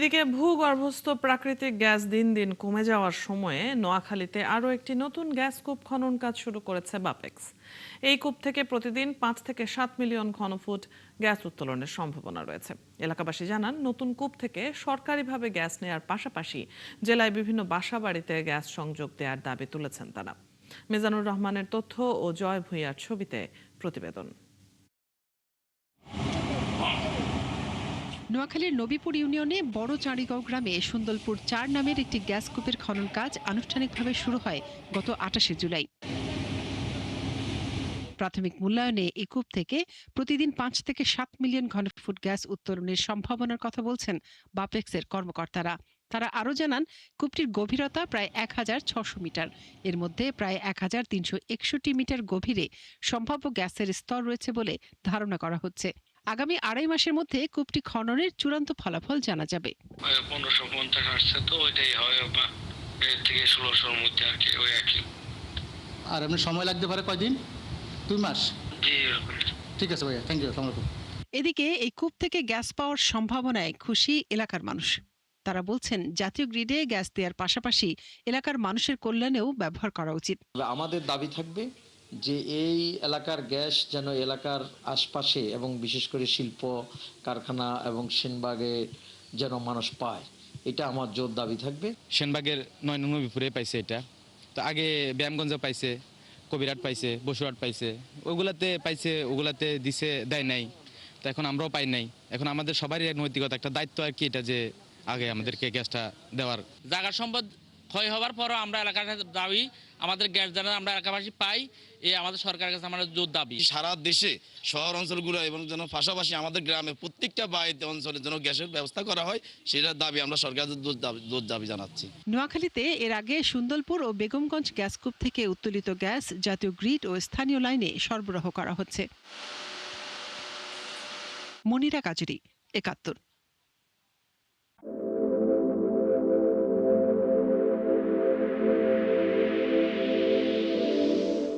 এদিকে ভূগর্ভস্থ প্রাকৃতিক গ্যাস দিন দিন কমে যাওয়ার সময়ে নোয়াখালীতে আরও একটি নতুন গ্যাস কূপ খনন কাজ শুরু করেছে বাপেক্স। এই কূপ থেকে প্রতিদিন 5 থেকে 7 মিলিয়ন ঘনফুট গ্যাস উত্তোলনের সম্ভাবনা রয়েছে। এলাকাবাসী জানান, নতুন কূপ থেকে সরকারিভাবে গ্যাস নেয়ার পাশাপাশি জেলায় বিভিন্ন বাসাবাড়িতে গ্যাস সংযোগ দেওয়ার দাবি তুলেছেন তারা। মিজানুর রহমানের তথ্য ও জয় ভূঁইয়ার ছবিতে প্রতিবেদন। নোয়াখালীর নবীপুর ইউনিয়নে বড় চাঁড়িগাঁও গ্রামে সুন্দরপুর 4 নামের একটি গ্যাস কূপের খনন কাজ আনুষ্ঠানিকভাবে শুরু হয় গত 28 জুলাই। প্রাথমিক মূল্যায়নে এই কূপ থেকে প্রতিদিন 5 থেকে 7 মিলিয়ন ঘনফুট গ্যাস উত্তোলনের সম্ভাবনার কথা বলছেন বাপেক্সের কর্মকর্তারা। তারা আরও জানান, কূপটির গভীরতা প্রায় 1600 মিটার। এর মধ্যে প্রায় 1361 মিটার গভীরে সম্ভাব্য গ্যাসের স্তর রয়েছে বলে ধারণা করা হচ্ছে। আগামী 2.5 মাসের মধ্যে কূপটি খননের চূড়ান্ত ফলাফল জানা যাবে। 1550 আসছে তো ওইটাই হয়, বা এর থেকে 1600-র মধ্যে আর কি, ওই একই। আর এমনি সময় লাগতে পারে কয়দিন? 2 মাস। জি, ঠিক আছে ভাইয়া, থ্যাংক ইউ। এদিকে এই কূপ থেকে গ্যাস পাওয়ার সম্ভাবনায় খুশি এলাকার মানুষ। তারা বলছেন, জাতীয় গ্রিডে গ্যাস দেওয়ার পাশাপাশি এলাকার মানুষের কল্যাণেও ব্যবহার করা উচিত। আমাদের দাবি থাকবে যে এই এলাকার গ্যাস যেন এলাকার আশপাশে এবং বিশেষ করে শিল্প কারখানা এবং সেনবাগে যেন মানুষ পায়, এটা আমার জোর দাবি থাকবে। সেনবাগের 9 নং নবীপুরে পাইছে এটা, তো আগে ব্যায়ামগঞ্জ পাইছে, কবিরাট পাইছে, বসুরহাট পাইছে, ওগুলাতে পাইছে, ওগুলাতে দিছে, দেয় নাই। তো এখন আমরাও পাই নাই। এখন আমাদের সবারই এক নৈতিকতা, একটা দায়িত্ব আর কি, এটা যে আগে আমাদেরকে গ্যাসটা দেওয়ার। জায়গা সম্পদ ক্ষয় হওয়ার পরও আমরা এলাকার দাবি আমাদের গ্যাস যেন আমরা এলাকাবাসী পাই, এই আমাদের সরকারের কাছে আমাদের জোর দাবি। সারা দেশে শহর অঞ্চলগুলো এবং যেন পাশাপাশি আমাদের গ্রামে প্রত্যেকটা বাড়িতে অঞ্চলের জন্য গ্যাসের ব্যবস্থা করা হয়, সেটার দাবি আমরা সরকারের জোর দাবি জানাচ্ছি। নোয়াখালীতে এর আগে সুন্দরপুর ও বেগমগঞ্জ গ্যাস কূপ থেকে উত্তোলিত গ্যাস জাতীয় গ্রিড ও স্থানীয় লাইনে সরবরাহ করা হচ্ছে। মনিরা কাজরি, ৭১।